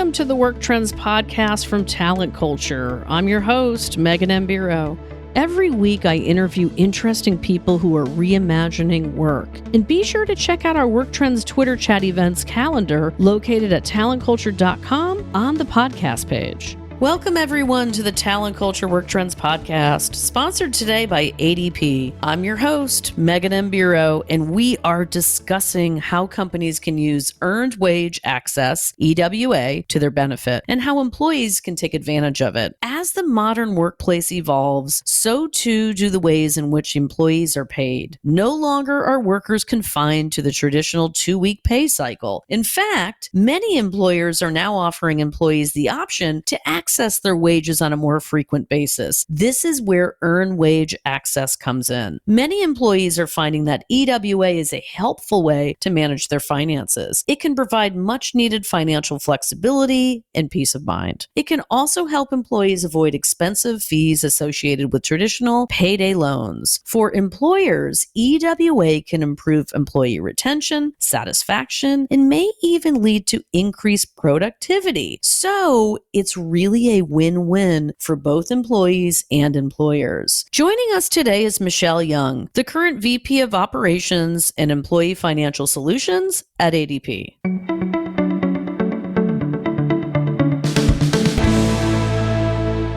Welcome to the Work Trends podcast from Talent Culture. I'm your host, Megan Mbiro. Every week, I interview interesting people who are reimagining work. And be sure to check out our Work Trends Twitter chat events calendar located at talentculture.com on the podcast page. Welcome, everyone, to the Talent Culture Work Trends podcast, sponsored today by ADP. I'm your host, Megan Mbiro, and we are discussing how companies can use earned wage access, EWA, to their benefit, and how employees can take advantage of it. As the modern workplace evolves, so too do the ways in which employees are paid. No longer are workers confined to the traditional 2-week pay cycle. In fact, many employers are now offering employees the option to access their wages on a more frequent basis. This is where earned wage access comes in. Many employees are finding that EWA is a helpful way to manage their finances. It can provide much needed financial flexibility and peace of mind. It can also help employees avoid expensive fees associated with traditional payday loans. For employers, EWA can improve employee retention, satisfaction, and may even lead to increased productivity. So it's really a win-win for both employees and employers. Joining us today is Michelle Young, the current VP of Operations and Employee Financial Solutions at ADP.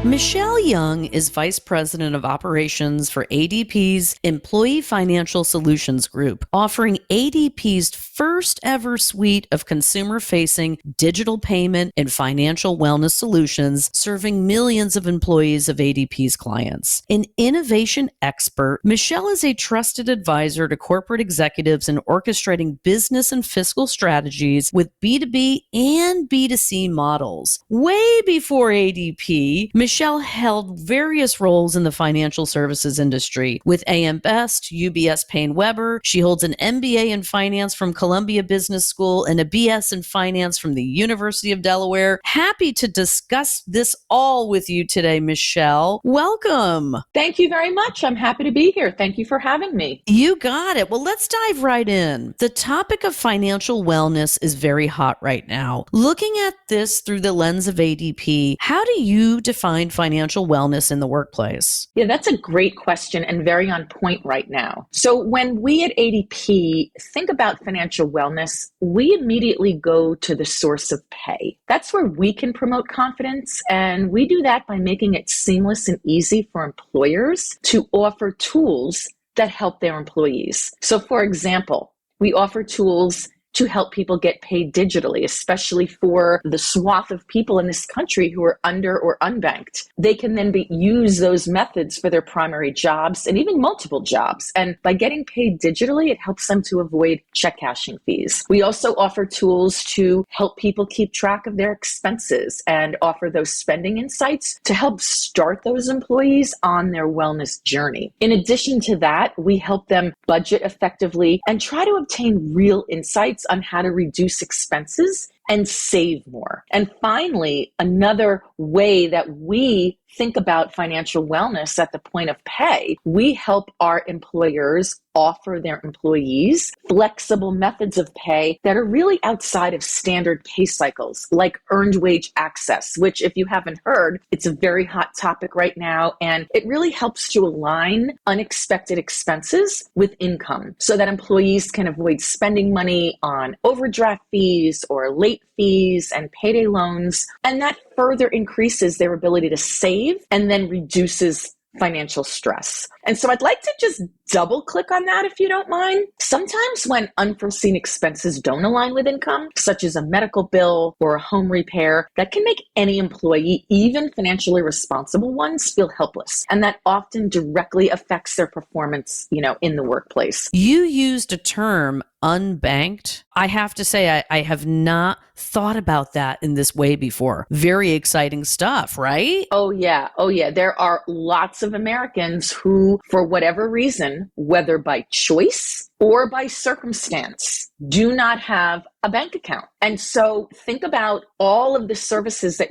Michelle Young is Vice President of Operations for ADP's Employee Financial Solutions Group, offering ADP's first ever suite of consumer-facing digital payment and financial wellness solutions, serving millions of employees of ADP's clients. An innovation expert, Michelle is a trusted advisor to corporate executives in orchestrating business and fiscal strategies with B2B and B2C models. Way before ADP, Michelle held various roles in the financial services industry. With AM Best, UBS Payne Weber, she holds an MBA in finance from Columbia Business School and a BS in finance from the University of Delaware. Happy to discuss this all with you today, Michelle. Welcome. Thank you very much. I'm happy to be here. Thank you for having me. You got it. Well, let's dive right in. The topic of financial wellness is very hot right now. Looking at this through the lens of ADP, how do you define financial wellness in the workplace? Yeah, that's a great question and very on point right now. So when we at ADP think about financial wellness, we immediately go to the source of pay. That's where we can promote confidence, and we do that by making it seamless and easy for employers to offer tools that help their employees. So for example, we offer tools to help people get paid digitally, especially for the swath of people in this country who are under or unbanked. They can then use those methods for their primary jobs and even multiple jobs. And by getting paid digitally, it helps them to avoid check cashing fees. We also offer tools to help people keep track of their expenses and offer those spending insights to help start those employees on their wellness journey. In addition to that, we help them budget effectively and try to obtain real insights on how to reduce expenses and save more. And finally, another way that we think about financial wellness at the point of pay, we help our employers offer their employees flexible methods of pay that are really outside of standard pay cycles, like earned wage access, which, if you haven't heard, it's a very hot topic right now. And it really helps to align unexpected expenses with income so that employees can avoid spending money on overdraft fees or late fees and payday loans. And that further increases their ability to save and then reduces financial stress. And so I'd like to just double click on that if you don't mind. Sometimes when unforeseen expenses don't align with income, such as a medical bill or a home repair, that can make any employee, even financially responsible ones, feel helpless. And that often directly affects their performance, in the workplace. You used a term, unbanked. I have to say, I have not thought about that in this way before. Very exciting stuff, right? Oh yeah. There are lots of Americans who, for whatever reason, whether by choice or by circumstance, do not have a bank account. And so think about all of the services that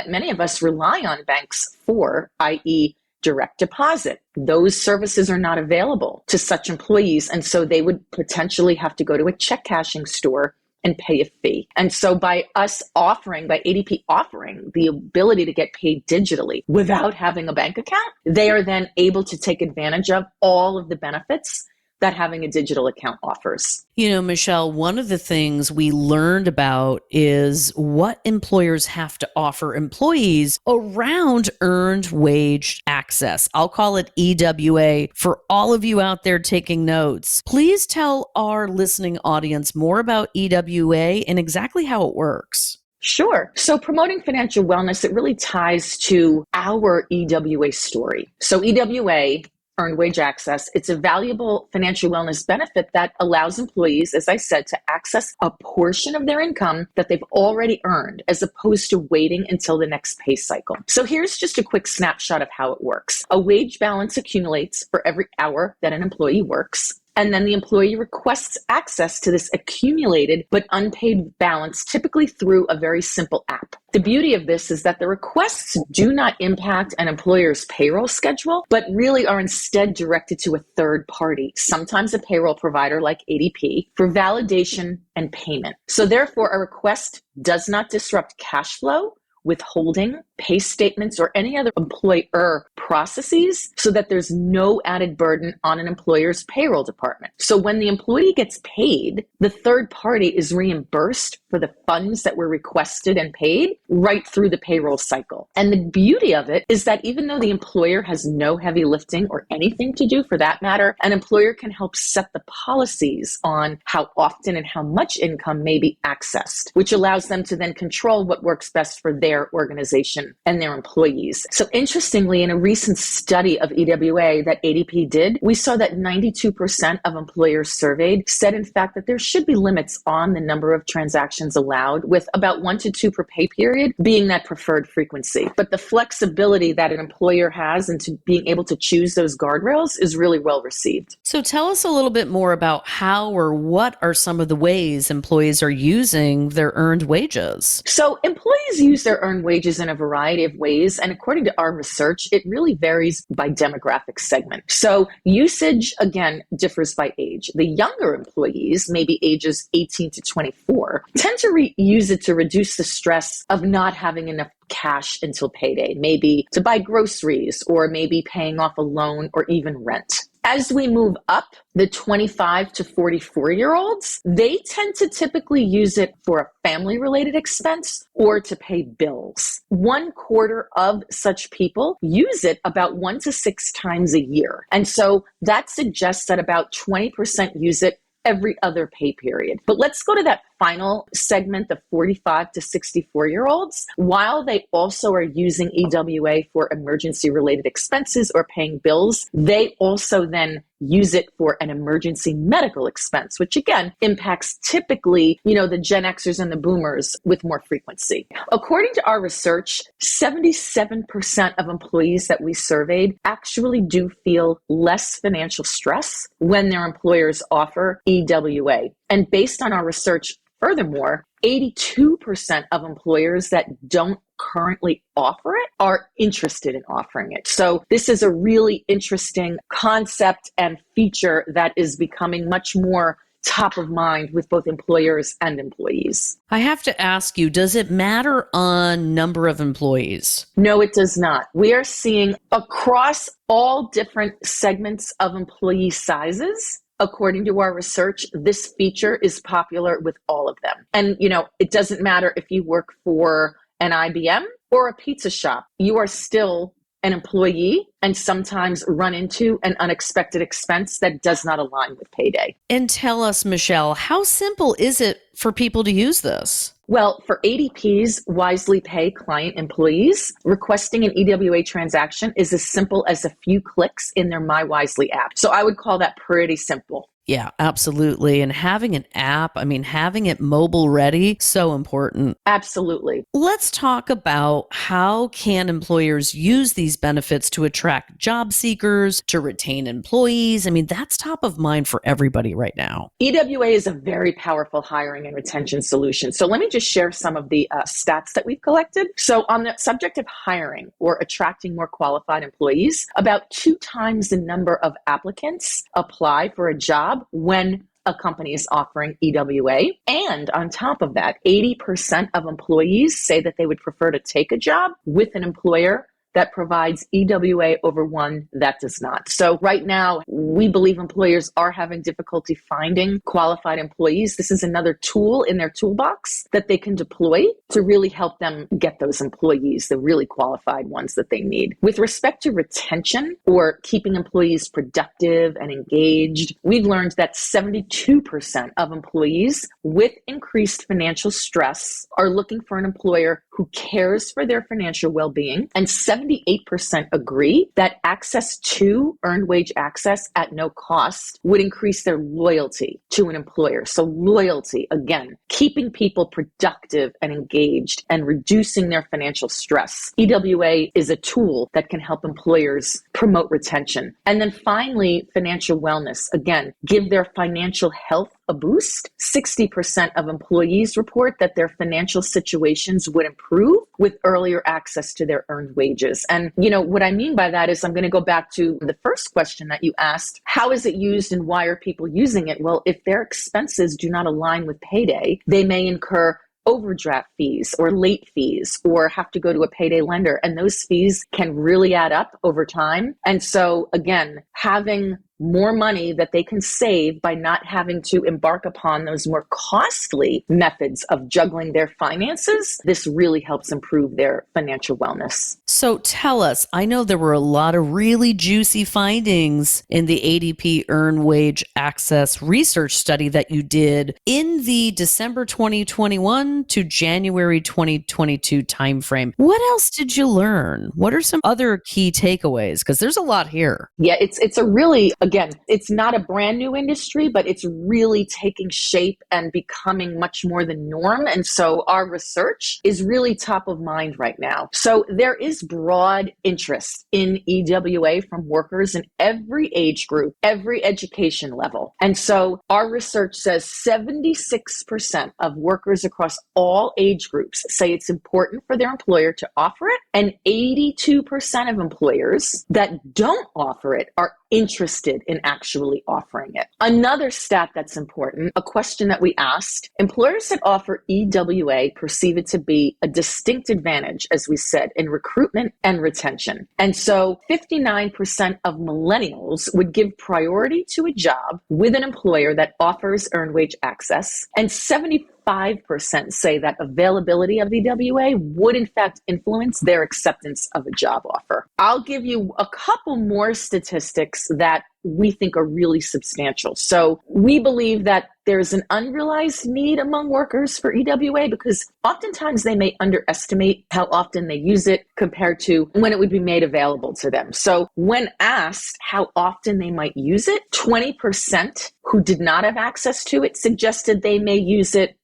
many of us rely on banks for, i.e., direct deposit. Those services are not available to such employees. And so they would potentially have to go to a check cashing store and pay a fee. And so by ADP offering the ability to get paid digitally without having a bank account, they are then able to take advantage of all of the benefits that having a digital account offers. You know, Michelle, one of the things we learned about is what employers have to offer employees around earned wage access. I'll call it EWA for all of you out there taking notes. Please tell our listening audience more about EWA and exactly how it works. Sure. So promoting financial wellness, it really ties to our EWA story. So EWA, earned wage access, it's a valuable financial wellness benefit that allows employees, as I said, to access a portion of their income that they've already earned, as opposed to waiting until the next pay cycle. So here's just a quick snapshot of how it works. A wage balance accumulates for every hour that an employee works. And then the employee requests access to this accumulated but unpaid balance, typically through a very simple app. The beauty of this is that the requests do not impact an employer's payroll schedule, but really are instead directed to a third party, sometimes a payroll provider like ADP, for validation and payment. So therefore, a request does not disrupt cash flow, withholding, pay statements, or any other employer processes, so that there's no added burden on an employer's payroll department. So when the employee gets paid, the third party is reimbursed for the funds that were requested and paid right through the payroll cycle. And the beauty of it is that even though the employer has no heavy lifting or anything to do for that matter, an employer can help set the policies on how often and how much income may be accessed, which allows them to then control what works best for their organization and their employees. So interestingly, in a recent study of EWA that ADP did, we saw that 92% of employers surveyed said, in fact, that there should be limits on the number of transactions allowed, with about 1 to 2 per pay period being that preferred frequency. But the flexibility that an employer has into being able to choose those guardrails is really well received. So tell us a little bit more about how or what are some of the ways employees are using their earned wages? So employees use their earned wages in a variety of ways. And according to our research, it really varies by demographic segment. So usage, again, differs by age. The younger employees, maybe ages 18 to 24, tend to use it to reduce the stress of not having enough cash until payday, maybe to buy groceries or maybe paying off a loan or even rent. As we move up, the 25 to 44-year-olds, they tend to typically use it for a family-related expense or to pay bills. 1/4 of such people use it about 1 to 6 times a year. And so that suggests that about 20% use it every other pay period. But let's go to that final segment, the 45 to 64-year-olds. While they also are using EWA for emergency-related expenses or paying bills, they also then use it for an emergency medical expense, which again impacts typically, the Gen Xers and the boomers with more frequency. According to our research, 77% of employees that we surveyed actually do feel less financial stress when their employers offer EWA. And based on our research, furthermore, 82% of employers that don't currently offer it are interested in offering it. So this is a really interesting concept and feature that is becoming much more top of mind with both employers and employees. I have to ask you, does it matter on number of employees? No, it does not. We are seeing across all different segments of employee sizes. According to our research, this feature is popular with all of them. And, it doesn't matter if you work for an IBM or a pizza shop, you are still an employee and sometimes run into an unexpected expense that does not align with payday. And tell us, Michelle, how simple is it for people to use this? Well, for ADP's Wisely Pay client employees, requesting an EWA transaction is as simple as a few clicks in their My Wisely app. So I would call that pretty simple. Yeah, absolutely. And having an app, having it mobile ready, so important. Absolutely. Let's talk about how can employers use these benefits to attract job seekers, to retain employees. That's top of mind for everybody right now. EWA is a very powerful hiring and retention solution. So let me just share some of the stats that we've collected. So on the subject of hiring or attracting more qualified employees, about 2 times the number of applicants apply for a job when a company is offering EWA. And on top of that, 80% of employees say that they would prefer to take a job with an employer that provides EWA over one that does not. So right now, we believe employers are having difficulty finding qualified employees. This is another tool in their toolbox that they can deploy to really help them get those employees, the really qualified ones that they need. With respect to retention or keeping employees productive and engaged, we've learned that 72% of employees with increased financial stress are looking for an employer who cares for their financial well-being, and 78% agree that access to earned wage access at no cost would increase their loyalty to an employer. So loyalty, again, keeping people productive and engaged and reducing their financial stress. EWA is a tool that can help employers promote retention. And then finally, financial wellness. Again, give their financial health a boost. 60% of employees report that their financial situations would improve with earlier access to their earned wages. And, what I mean by that is I'm going to go back to the first question that you asked. How is it used and why are people using it? Well, if their expenses do not align with payday, they may incur overdraft fees or late fees or have to go to a payday lender. And those fees can really add up over time. And so again, having more money that they can save by not having to embark upon those more costly methods of juggling their finances, this really helps improve their financial wellness. So tell us, I know there were a lot of really juicy findings in the ADP Earned Wage Access research study that you did in the December 2021 to January 2022 timeframe. What else did you learn? What are some other key takeaways? Because there's a lot here. Yeah, it's a really, again, it's not a brand new industry, but it's really taking shape and becoming much more the norm. And so our research is really top of mind right now. So there is broad interest in EWA from workers in every age group, every education level. And so our research says 76% of workers across all age groups say it's important for their employer to offer it. And 82% of employers that don't offer it are interested in actually offering it. Another stat that's important, a question that we asked, employers that offer EWA perceive it to be a distinct advantage, as we said, in recruitment and retention. And so 59% of millennials would give priority to a job with an employer that offers earned wage access, and 75% say that availability of EWA would in fact influence their acceptance of a job offer. I'll give you a couple more statistics that we think are really substantial. So we believe that there's an unrealized need among workers for EWA because oftentimes they may underestimate how often they use it compared to when it would be made available to them. So when asked how often they might use it, 20% who did not have access to it suggested they may use it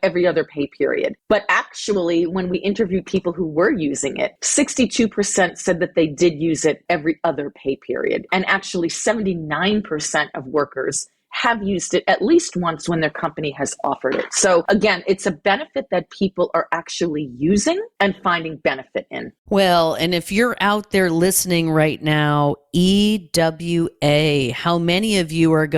every other pay period. But actually, when we interviewed people who were using it, 62% said that they did use it every other pay period. And actually, 79% of workers have used it at least once when their company has offered it. So again, it's a benefit that people are actually using and finding benefit in. Well, and if you're out there listening right now, EWA, how many of you are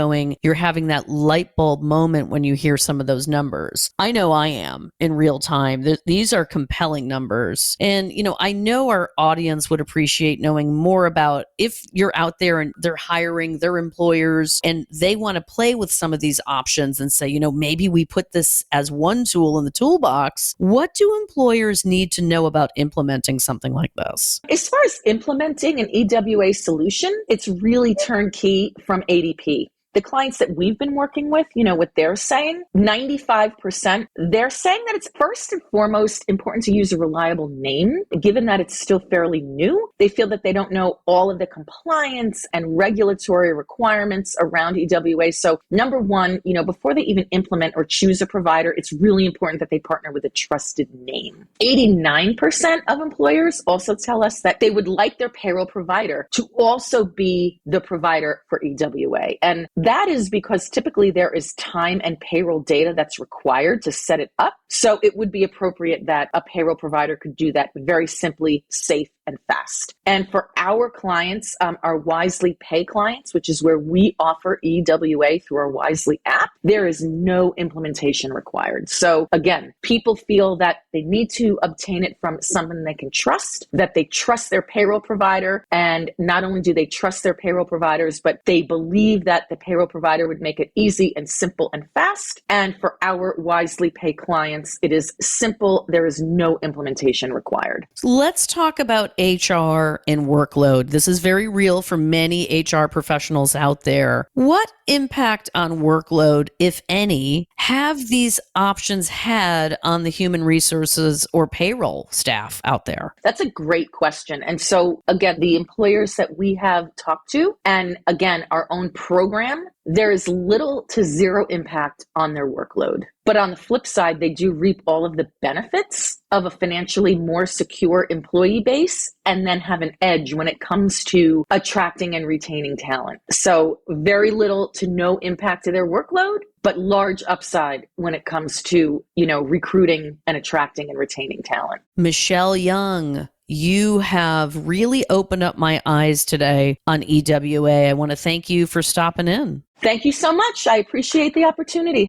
you're having that light bulb moment when you hear some of those numbers? I know I am in real time. These are compelling numbers. And, I know our audience would appreciate knowing more about if you're out there and they're hiring their employers and they want to play with some of these options and say, maybe we put this as one tool in the toolbox. What do employers need to know about implementing something like this? As far as implementing an EWA solution, it's really turnkey from ADP. The clients that we've been working with, what they're saying, 95%, they're saying that it's first and foremost important to use a reliable name. Given that it's still fairly new, they feel that they don't know all of the compliance and regulatory requirements around EWA. So number one, before they even implement or choose a provider, it's really important that they partner with a trusted name. 89% of employers also tell us that they would like their payroll provider to also be the provider for EWA. And That is because typically there is time and payroll data that's required to set it up. So it would be appropriate that a payroll provider could do that very simply, safe, and fast. And for our clients, our Wisely Pay clients, which is where we offer EWA through our Wisely app, there is no implementation required. So again, people feel that they need to obtain it from someone they can trust, that they trust their payroll provider. And not only do they trust their payroll providers, but they believe that the payroll provider would make it easy and simple and fast. And for our Wisely Pay clients, it is simple. There is no implementation required. Let's talk about HR and workload. This is very real for many HR professionals out there. What impact on workload, if any, have these options had on the human resources or payroll staff out there? That's a great question. And so again, the employers that we have talked to, and again, our own program, there is little to zero impact on their workload. But on the flip side, they do reap all of the benefits of a financially more secure employee base and then have an edge when it comes to attracting and retaining talent. So very little to no impact to their workload, but large upside when it comes to, recruiting and attracting and retaining talent. Michelle Young, you have really opened up my eyes today on EWA. I want to thank you for stopping in. Thank you so much. I appreciate the opportunity.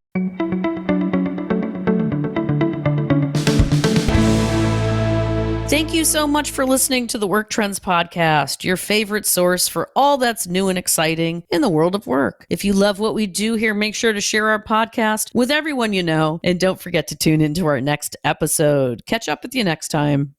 Thank you so much for listening to the Work Trends Podcast, your favorite source for all that's new and exciting in the world of work. If you love what we do here, make sure to share our podcast with everyone you know, and don't forget to tune into our next episode. Catch up with you next time.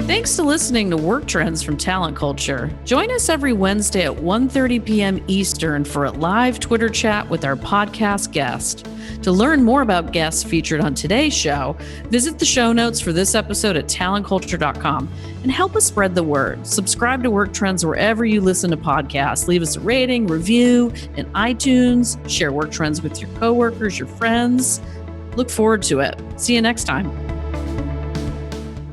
Thanks to listening to Work Trends from Talent Culture. Join us every Wednesday at 1:30 p.m. Eastern for a live Twitter chat with our podcast guest. To learn more about guests featured on today's show, visit the show notes for this episode at talentculture.com and help us spread the word. Subscribe to Work Trends wherever you listen to podcasts. Leave us a rating, review in iTunes. Share Work Trends with your coworkers, your friends. Look forward to it. See you next time.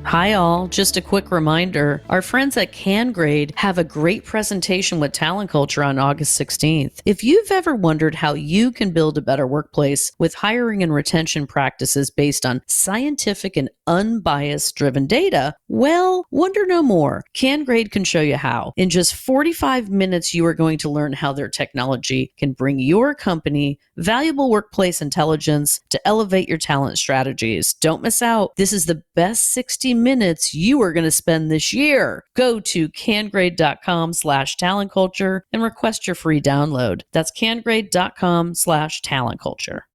Hi all, just a quick reminder, our friends at CanGrade have a great presentation with Talent Culture on August 16th. If you've ever wondered how you can build a better workplace with hiring and retention practices based on scientific and unbiased driven data, well, wonder no more. CanGrade can show you how. In just 45 minutes, you are going to learn how their technology can bring your company valuable workplace intelligence to elevate your talent strategies. Don't miss out. This is the best 60 minutes you are going to spend this year. Go to cangrade.com/talentculture and request your free download. That's cangrade.com/talentculture.